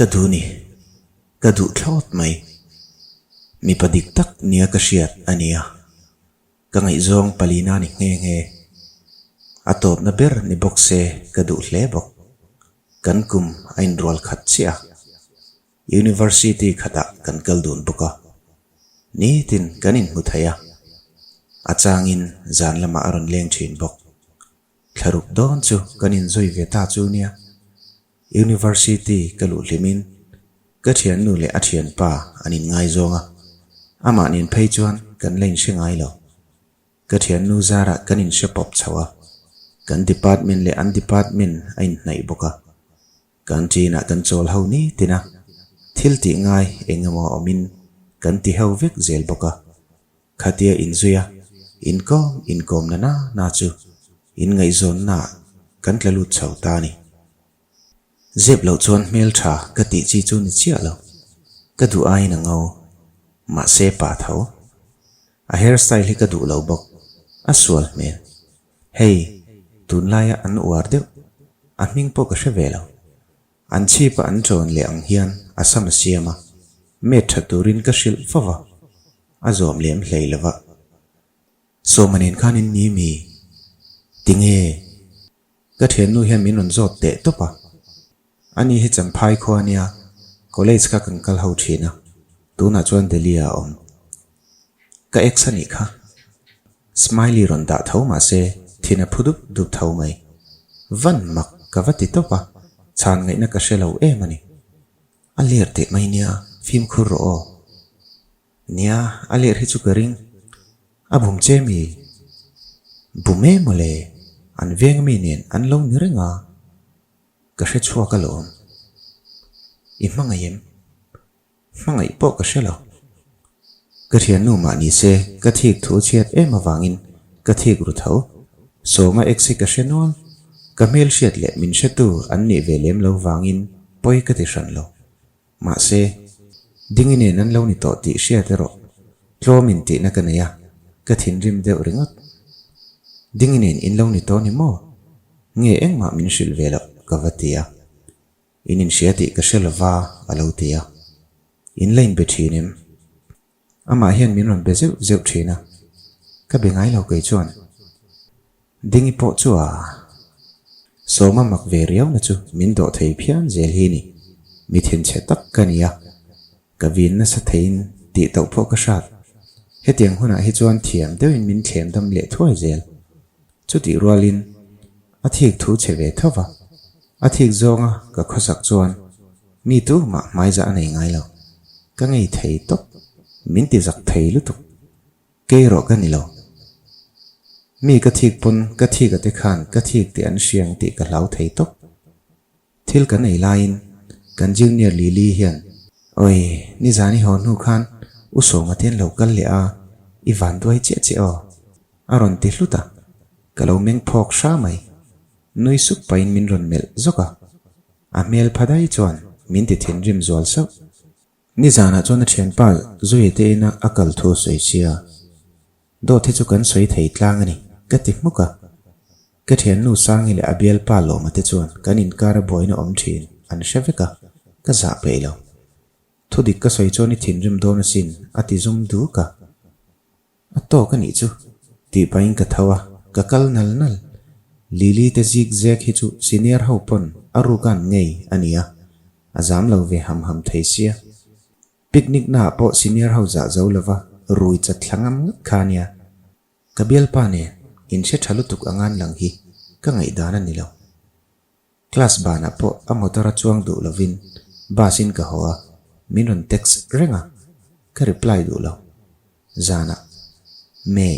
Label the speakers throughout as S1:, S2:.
S1: kaduni kadu thlot mai mi padik tak nia ka hriat ania ka ngai zong palina ni nge atop na ber ni boxe kadu hle bok kan kum ain rol khat chia university khata kan kaldun boka ni tin kanin muthaya achangin zan lama aron leng thin bok tharuk don chu kanin zoi ve ta chu nia university kalu hlimin ka thian nu le a thian pa anin ngai zonga ama nin phei chuan kan lein hringai lo ka thian nu zara kanin shepop chawa kan department le an department ain nai boka kan china kan chol ho ni tina thil ti ngai engemaw omin kan ti ho vek zel boka khatia inzuya inkom na chu in ngai zon na kan tlalut chau ta ni zep lo chuan mel tha ka ti chi chu ni chia lo ka du ai na ngau ma se pa tho a hairstyle hi ka du lo bok a sual mel hey tun laia an uar deuh a hming po ka hre an chi pa an chon le ang hian a sam siama me tha turin ka hril fawa a zom lem hleilawa so manin khanin ni mi tinge ka thian nu hian min on zot te topa ani hi champhai kho ania college ka kan kal ho thina tuna chuan delia om ka exani kha smiley ron da tho ma se thina phudup dup tho mai van mak ka vati topa chan ngai na ka shelo e mani alir te mai nia phim khur ro nia alir hi chu karing abum chemi bume mole an veng mi nen an long ni renga ka hre chua ka lom I mangai po ka shelo ka thian nu ma ni se ka thik thu chiat e ma wangin ka thik ru tho so ma exi ka shenol ka mel hriat le min hretu an ni velem lo wangin poi ka ti hran lo ma se dingine nan lo ni to ti hriat ero tlomin ti na kanaya ka thin rim deuh ringot dingine in lo ni to ni mo nge eng ma min hril velo ka vatia inin hriati ka hrilwa alo tia in lain be thinim ama hian min ron be zeu thina ka bengai lo kai chuan dingi po chua soma mak ve riau na chu min do thei phian zel hi ni mi thin che tak kania ka vin na sa thein ti to pho ka shat hetiang huna hi chuan thiam deuhin min thlem dam le thuai zel chu ti rualin a thik thu che ve thawa a thik zonga ka khosak chuan mi tu ma mai za nei ngai lo ka ngei thei tok min ti zak thei lutuk ke ro ka ni lo mi ka thik pun ka thik ate khan ka thik ti an hriang ti ka hlau thei tok thil ka nei lain kan junior lili hian oi ni zani hon hu khan u songa ten local le a I van duai che o aron ti hluta ka lo meng phok sha mai noi suk pain min ron mel zoka a mel phadai chuan min ti thin rim zual sau ni zana chuan a thian pa zui te na akal thu soi sia do the chu kan soi thei tlang ani ka ti muka ka thian nu sang ile abial pa lo ma te chuan kan in kar boina om thin an sheveka ka za pe lo thudik ka soi choni thin rim do na sin ati zum du ka ato ka ni chu ti pain ka thawa ka kal nal lili te zigzag hi chu senior ho pon aru kan ngei ania azam lo ve ham thei sia picnic na po senior ho za zo lova rui cha thlangam khania kabial pa ne in she thalu tuk angan lang hi ka ngai dana ni lo class bana po amotora chuang du lovin basin ka hoa minon text renga ka reply du lo zana me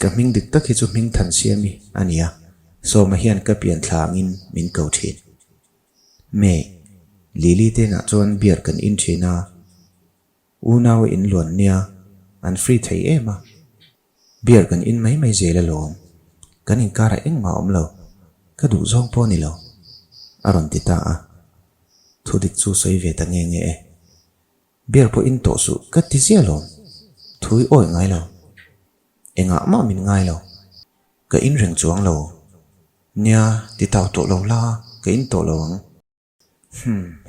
S1: ka ming dik tak hi chu ming than siami ania so ma hian ka pian thlangin min ko thin me lili te na chuan biar kan in thina unaw in luan nia an free thei ema biar kan in mai zela lom kan in kara eng ma om lo ka du zong po ni lo aron ti ta a thudik chu soi ve ta nge e biar po in to su ka ti zia lom thui oi ngai lo enga ma min ngai lo ka in reng chuang lo nia ti tau to lo la ka in to lo ang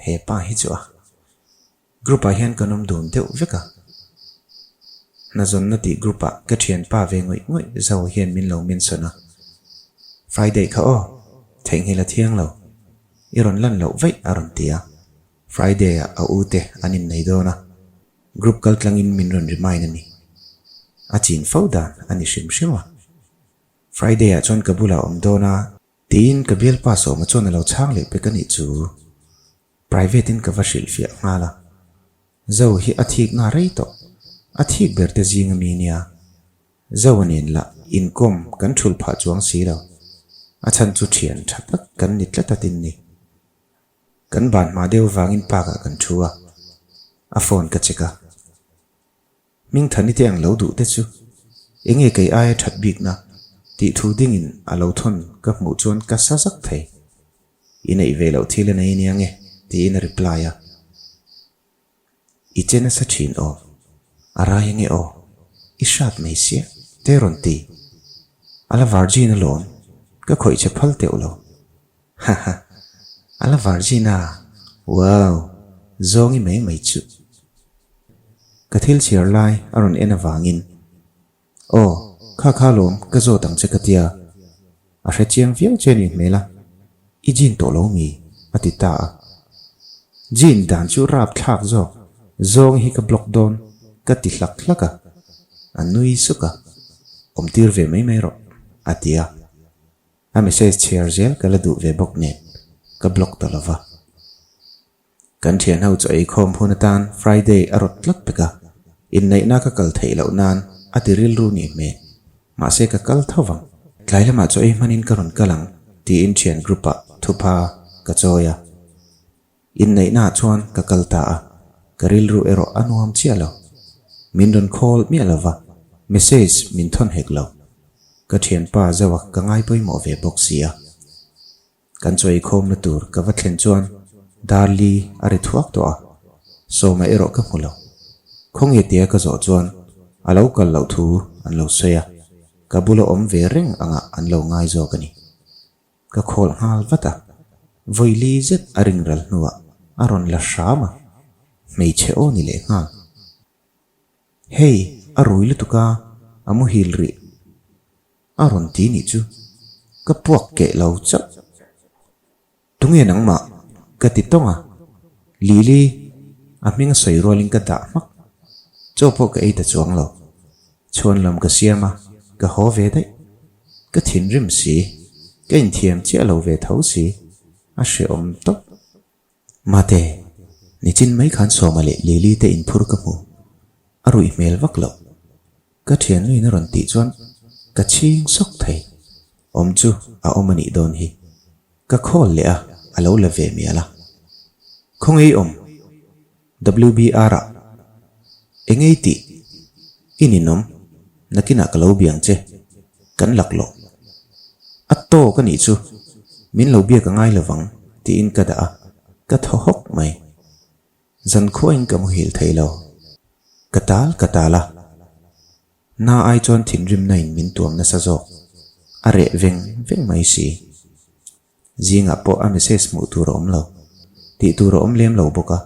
S1: he pa hi chu a group a hian kanom dun deuh veka na zon na ti group a ka thian pa ve ngoi zo hian min lo min sona Friday kha o theng hila thiang lo iron lan lo vei aron tia Friday a ute anin nei dona group kal tlangin min ron remind ani a chin faudan ani shim shima Friday a chon kabula dona tin kabil pa so ma chon lo chang le pe kani chu private in ka vashil fia ngala zo hi athik na rei to athik berte jing mi nia zo anin la income kan thul pha chuang si lo a chan chu thian thatak kan nitla tatin ni kan ban ma deu wangin pa ka kan thua a phone ka cheka ming thani te ang lo du te chu enge kai ai that bik na ti thu ding in a lo thon ka mu chon ka sa sak thei inei ve lo thile nei ni ange ti in reply a ichena sa thin o ara yange o ishat mai sia te ron ti ala virgin alone ka khoi che phal te ulo ha ha ala virgina wow zongi mai chu kathil chiar lai aron ena wangin o kha lom ka zo tang che katia a hre chiang viau che ni mela I jin to lo mi atita jin dan chu rap thak zo zong hi ka block don ka ti hlaka anui suka omtir ve mai ro atia a message share zel kala du ve bok ne ka block to lova kan thian ho choi khom phunatan Friday arot tlak peka in nei na ka kal thei lo nan atiril ru ni me ma se ka kal thawang tlaila ma choi manin karon kalang ti in thian group a thupa ka choya in nei na chuan ka kalta a karil ru ero anuam chialo min don call mi alova message min thon heklo ka thian pa zawa ka ngai poi mo ve boxia kan choi khom na tur ka wathlen chuan darli ari thuak to a so ma ero ka mulo khong ye tia ka zo chuan alo kal lo thu an lo seya ka bulo om ve reng anga an lo ngai zo kani ka khol hal vata voili zet aring ral nuwa aron la shama mei che o ni le nga hey arui le tuka amu hilri aron ti ni chu ka puak ke lo cha tunge nang ma ka ti tonga lili aming soi rolling ka da mak chopo ka eta chuang lo chon lam ka siama ka ho ve dai ka thin rim si ka in thiam che lo ve thau si a she om to mate ni chin mai khan so male lili te in phur ka mu aru email vak lo ka thian ni na ron ti chuan ka ching sok thei om chu a omani don hi ka khol le a alo la ve mi ala khong ei om WBR a engei ti ininom nakina ka lo biang che kan lak lo atto ka ni chu min lo bia ka ngai lawang ti in ka da ka thohok mai zan khoing ka mu hil thailo katala na ai chon thin rim nain min tuam na sa zo are veng mai si zinga po a message mu tu rom lo ti tu rom lem lo boka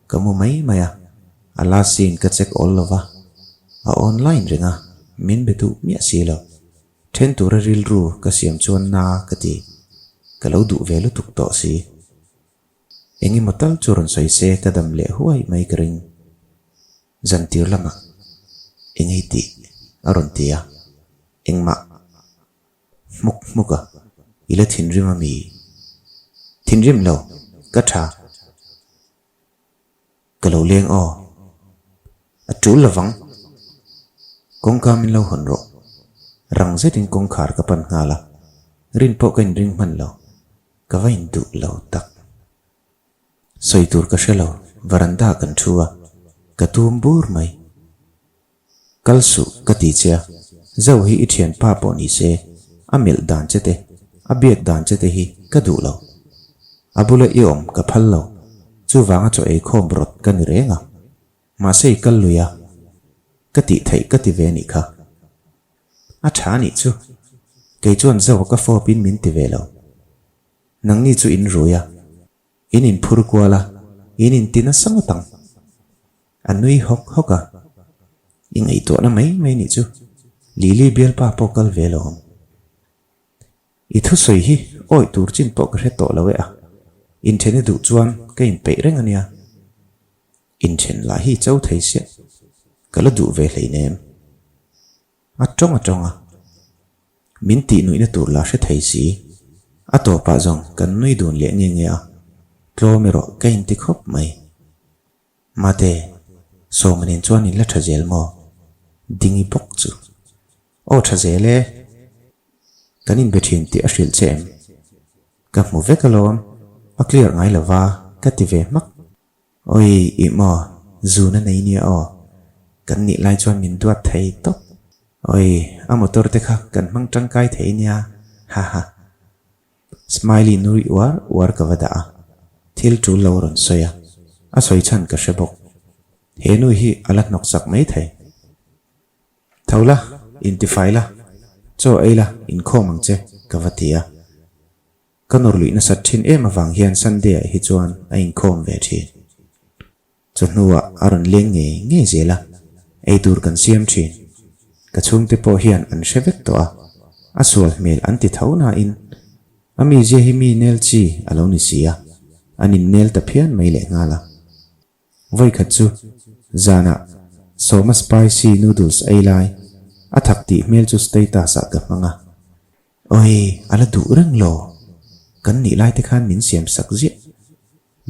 S1: kamu mai maya ala sin ka check all lova a online ringa min betu mi asilo then tu ril ru ka siam chuan na ka ti ka lo du velu tuk to si engi motal churon soi se ka dam le huai mai kring zantir lama engi ti aron tia engma muka ila thinrim mi thinrim lo ka tha ka lo leng o atul lawang kong ka min lo hon ro rang zetin kong khar ka pan ngala rin po kan ring man lo ka vain du lo tak soi tur ka shelo varanda kan thua ka tum bur mai kalsu ka ti cha zo hi ithian pa po ni se amil dan chete abiek dan chete hi ka du lo abula iom ka phal lo chu wanga cho ei khom brot kan renga ma sei kal luya ka ti thei ka ti ve ni kha a tha ni chu ke chuan zo ka fo pin min ti ve lo nang ni chu in ruya inin phur kwala inin tina samutang anui hok hoka ingai to na mai ni chu lili bial pa pokal velom ithu soi hi oi tur chin pok re to lawe a in thene du chuan ka in pe reng ania in chen la hi chau thei se kala du ve hlei nem a min ti nui na tur la she thei si a to pa zong kan nui dun le nge nge a tlomero ka in ti khop mai mate so manin chuan in la thazel mo dingi pok chu o thazele kanin bethin ti a hril chem ka mu vekalom a clear ngai lawa ka ti ve mak oi I mo zuna nei nia o kan ni lai chuan min duat thei tok oi a motor te kha kan mang tangkai thei nia ha ha smiley nuri war ka wada thil tu loron soya a soi chan ka shebok he nu hi alat nok sak mai thei thola intifaila cho eila in khomang che kawatia kanor lui na sathin em awang hian sunday hi chuan a in khom ve thi chunuwa aron leng nge zela ei tur kan siam thin ka chung te po hian an shevek to a sual mel an ti thauna in ami je hi mi nel chi aloni sia anin nel ta phian mai le ngala voi khachu zana soma spicy noodles ei lai a thak ti mel chu status a ka manga oi ala du rang lo kan ni lai te khan min siam sak ji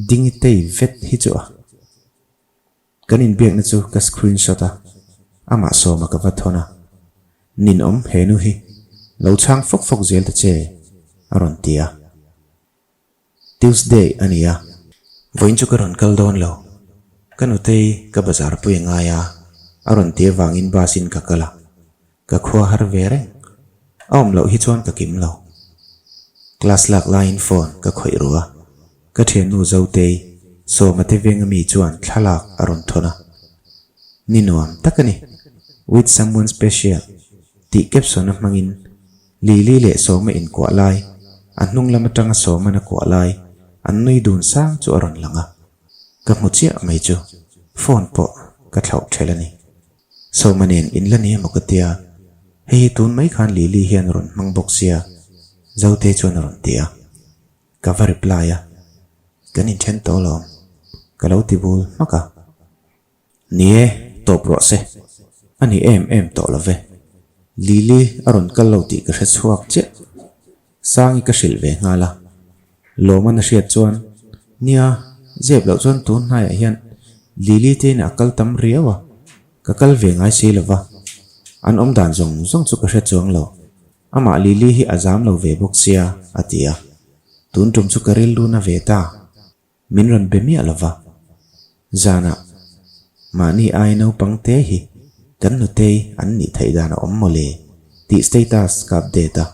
S1: dingi tei vet hi chu kan in biak na chu ka screenshot ama soma ka vathona nin om he nu hi lo chang fok zel ta che aron tia Tuesday ania voin chu karon kal don lo kanutei ka bazar pu nga ya aron tia wangin basin ka kala ka khwa har vere om lo hi chuan ka kim lo class lak line phone ka khoi ruwa ka then nu zote so mate veng mi chuan thalak aron thona ninuam takani with someone special ti caption of mangin lili le so ma in kwa lai anung lama tanga so ma na kwa lai annui dun sang chu aron langa ka muchia mai chu phone po ka thlau thelani so manen in lani mokatia hei tun mai khan lili hian ron mang boxia zote chuan ron tia ka va reply kanin then to lom kalau tibul maka nie top ro se ani em to love lili aron kallo ti ka hrechuak che sangi ka shil ve ngala loma na hriat chuan nia zeb lo chuan tun hnaia hian lili te na kal tam riawa ka kal ve ngai se lova an om dan zong chu ka hre chuang lo ama lili hi azam lo ve boxia atia tun tum chu karil lu na ve ta min ron be mi alova zana mani ai no pangte hi kan nu te an ni thei dana om mole ti status kap data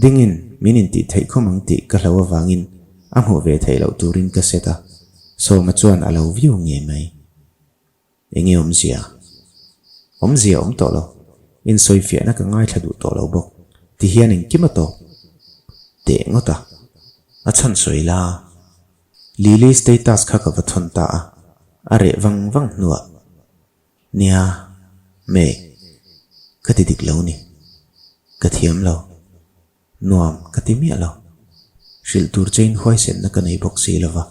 S1: dingin minin ti thei khomang ti ka hlawa wangin amu ve thei lo turin ka seta so ma chuan alo view nge mai enge om zia to lo in soi fia na ka ngai thadu to lo bok ti hian in kimato te ngota a chan soi la lili status kha ka vathon ta are wang nuwa nia me ka ti dik lo ni ka thiam lo nuam ka ti mi lo shil tur chain hoi sen na ka nei box si lova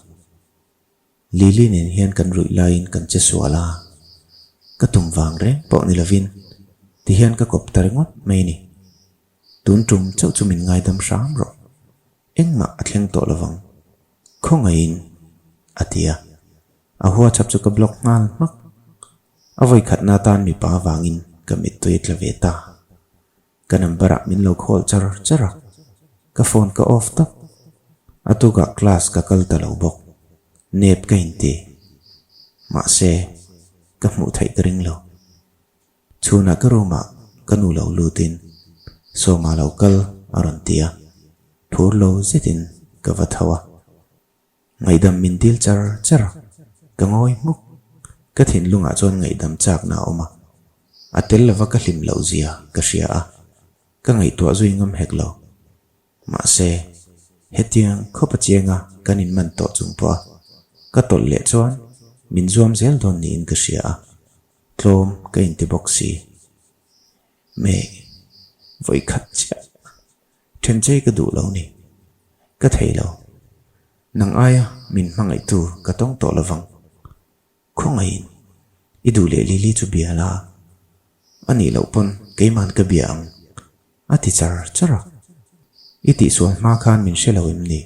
S1: lili nen hian kan rui line kan che swala ka tum wang re po ni lovin ti hian ka kop tar ngot mai ni tun tum chau chu min ngai dam sam ro engma athleng to lawang khongain atia a huwa chap chu ka block ngal mak avoi khat na tan mi pa wangin ka mit tuit la veta ka number min lo khol char ka phone ka off tak atuga class ka kal ta lo bok nep ka inte ma se ka mu thai kring lo chuna ka roma kanu lo lutin so ma lo kal aron tia thur lo zetin ka wathawa ngai dam min dil char ka ngoi muk ka thin lunga chon ngai dam chak na oma atel lava ka hlim lo zia ka ria ka ngai to zui ngam hek lo ma se hetiang khopa chenga kanin man to chung po ka tol le chuan min zuam zel don ni in ka hria a tlom ka in ti boxi me voi khat cha then chei ka du lo ni ka thei lo nang aya min mangai tu ka tong to lawang khongain idu le li chu biala ani lo pon keiman ka biang ati chara iti sual ma khan min shelo im ni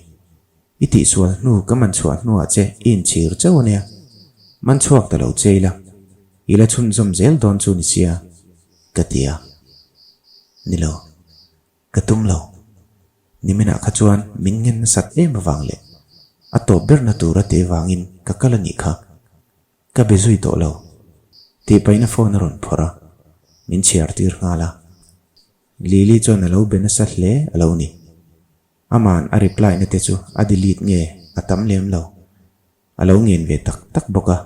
S1: iti sual nu ka man chuat nu a che in chir chaw ne man chuak ta lo cheila ila chun zom zel don chu ni sia katia nilo katum lo nimena kha chuan min ngen sat em wang le ato berna tura te wangin ka kalani kha ka bezui to lo ti paina phone ron phora min chiar tir ngala lili chon alo bena sa hle alo ni aman a reply na te chu a delete nge atam lem lo alo ngin ve tak boka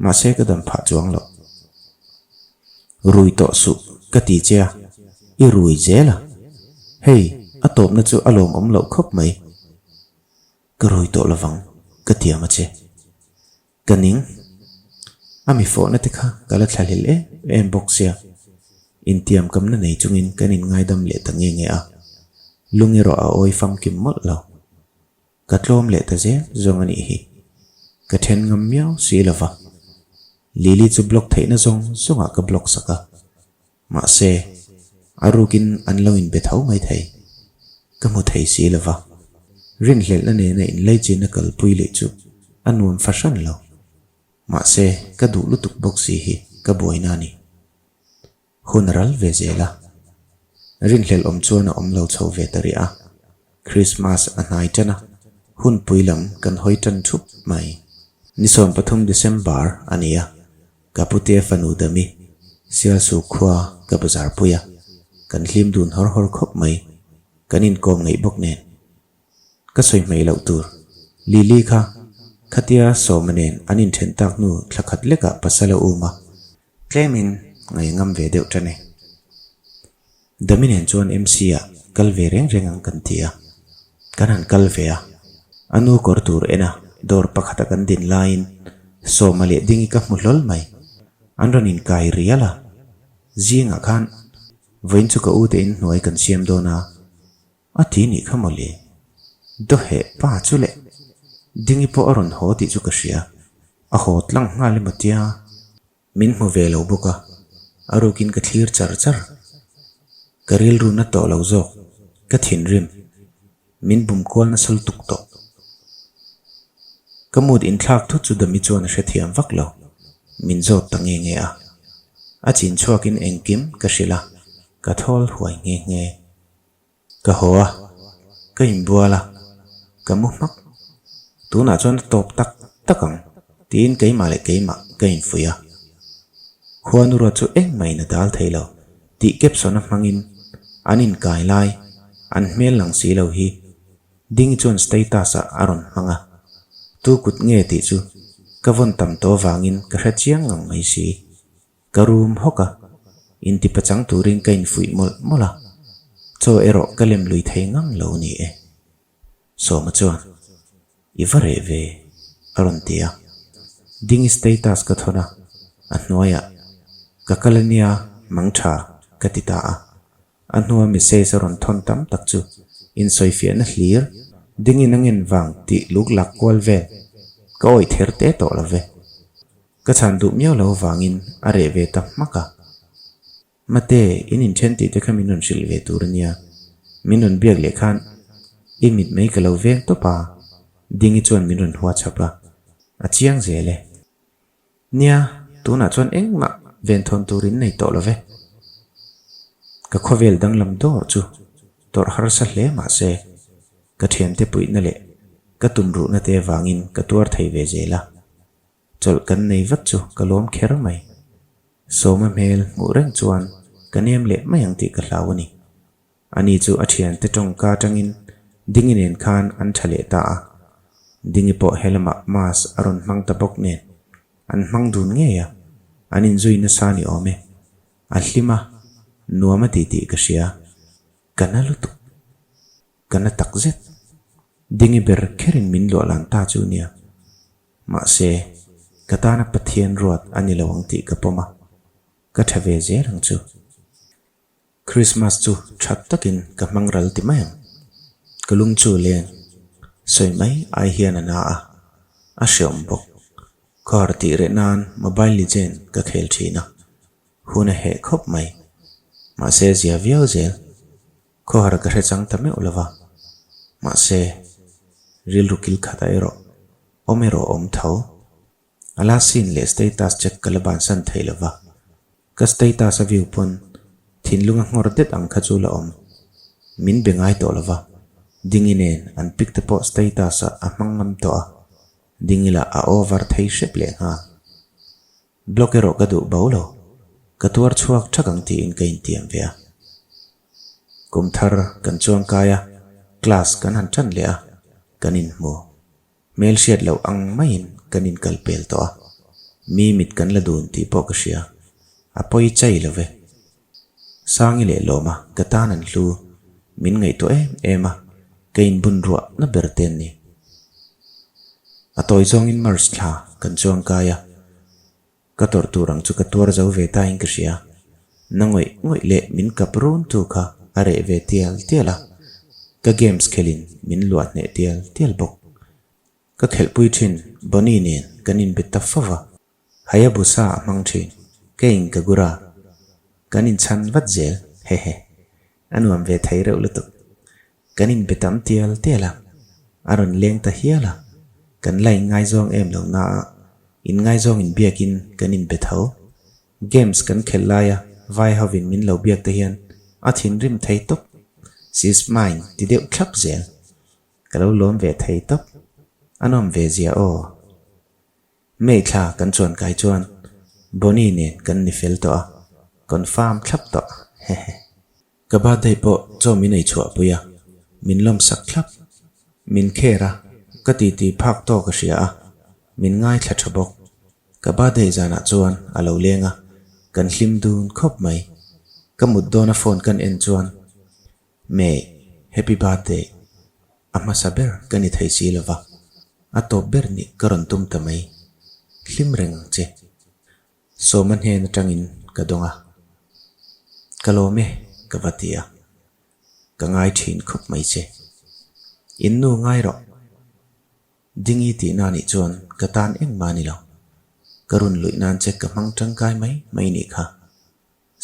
S1: ma se ka dam pha chuang lo rui to su ka ti chia I rui zela hey atop na chu alom om lo khop mai ka rui to lawang ka tiama che kaning ami phone na te kha kala thalil em boxia in tiam kam na nei chungin kanin ngai dam le ta nge a lungero a oi fam kim mol lo ka tlom le ta je zong ani hi ka then ngam miao si lova lili chu block theina zong zonga ka block saka ma se arukin anloin be thau mai thei ka mu thei si lova rin hlel na ne na in lei chin na kal pui le chu anun fashion lo ma se ka du lutuk boxi hi ka boina ni hunral ve zela rin hlel om chuana om lo chho ve tari a Christmas a nai chana hun puilam kan hoitan thup mai nisom pathum December ania kapute fanu dami sial su khwa ka bazar puya kan hlim dun hor khop mai kanin kom ngai bok nen ka soi mai lo tur lili kha khatia somanen anin then tak nu thlakhat leka pasala uma klemin ngai ngam ve deuh tane daminen chuan MC a kalve reng ang kan tia kanan kalve a anu kor tur ena dor pakhata kan din line somale dingi ka mulol mai anronin kai riala zinga khan voin chu ka u te in noi kan siam dona ati ni khamole do he pa chule dingi po aron ho ti chu ka ria a hot lang ngale matia min mu ve lo buka arukin ka thlir char karil ru na to lo zo ka thin rim min bum kol na sal tuk to kamud in thlak thu chu dami chuan a hrethiam vak lo min zo tange nge a chin chuakin engkim ka hrila ka thol huai nge ka hoa ka imbuala ka mu mak tu na chuan top takang tin keima le keima ka infuya khuan ro chu eng mai na dal thailo ti kep sona mangin anin kai lai an mel lang si lo hi ding chon status a aron manga tu kut nge ti chu kavon tam to wangin ka hra chiang ngang mai si karum hoka in ti pachang turin kain fui mola cho ero kalem lui thei ngang lo ni so ma chuan ivare ve aron tia ding status ka thona annoya kakalania mangtha katita anua message ron thon tam tak chu in soifia na hlir dingin angin wang ti luk lak kwal ve ka oi ther te to la ve ka chan du miao lo wangin are ve ta maka mate in intenti te khaminun shil ve turnia minun biak le khan imit mai ka lo ve to pa dingi chuan minun huwa chapa achiang zele nia tuna chuan engma ven thon turin nei to lo ve ka khovel dang lam dor chu tor har sa hle ma se ka thiam te pui na le ka tumru na te wangin ka tuar thei ve zela chol kan nei vat chu ka lom kher mai soma mel mu reng chuan kanem le mayang ti ka hlawani ani chu athian te tong ka tangin dingin en khan an thale ta dingi po helma mas aron mang ta bok nen an mang dun nge ya anin zui na sani ome ahlima nuama ti ka sia kana lutu kana takzet dingi ber kherin min lo lan ta chu nia ma se katana pathian ruat ani lawang ti kapoma ka thave je rang chu Christmas chu that takin ka mangral ti mayam kalung chu len soi mai ai hian ana a shom bok kar ti re nan mobile legend ka khel thina huna he khop mai ma se zia viau zel ko har ka chang tame ulava ma se ril rukil khata ero omero om thau ala sin le status check kalaban san thailova ka status a view pon thinlunga ngor det ang khachula om min bengai to lova dinginen an pick the post status a mangam to a dingila a over thai shep le ha blockero ka du baulo ka tuar chuak thakang ti in kain tiam vea kumthar kan chuang kaya class kan han chan le a kanin mo mail shed lo ang main kanin kalpel to a mi mit kan la dun ti po ka sia apoi chai love sangi le loma katanan lu min ngai to ema kain bun ruwa na berten ni atoi zong in mars kha kan chuang kaya ka tor turang chu ka tor zau ve ta in ka sia nangoi ngoi le min kaprun tu kha are ve tial tiala ka games khelin min luat ne tial tial bok ka khel pui thin boni nen kanin beta fawa hayabusa mang thin kein ka gura kanin chan vat zel he he anuam ve thai reu lutuk kanin betam tial tiala aron leng ta hiala kan lai ngai zong em lo na in ngai zong in biakin kanin bethau games kan khelaya vai havin min lo biak te hian a thin rim thei top sis mine ti deu thlap zel kalo lom ve thei top anom ve zia o me kha kan chon kai chuan boni ne kan ni fel to a confirm thlap to he he ka ba dei po cho mi nei chua puya min lom sak thlap min khera ka ti ti phak to ka sia a min ngai thla thabok ka ba dei jana chuan alo lenga kan hlim dun khop mai ka mut dona phone kan en chuan me happy birthday ama saber kani thai si lova ato ber ni karon tum tamai hlim reng che so man hen tangin ka donga kalome kavatia ka ngai thin khop mai che innu ngai ro dingi ti na ni chuan katan eng mani lo karun lui nan che ka mang tang kai mai ni kha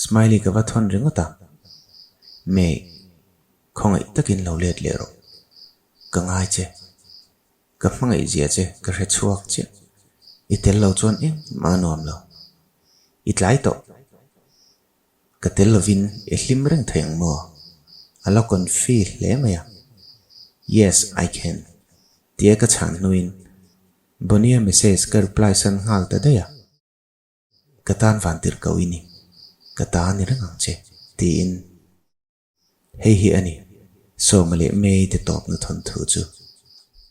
S1: smiley ka vathon ringota me khongai takin lo let le ro ka ngai che ka mangai zia che ka re chuak che itel lo chuan eng manom lo itlai to ka tel lovin e hlim reng theng mo alokon feel le maya yes I can tia ka chan nuin bonia message ka reply san hal ta daya katan vantir kawini katan ni rang che tin hei hi ani so male me te top na thon thu chu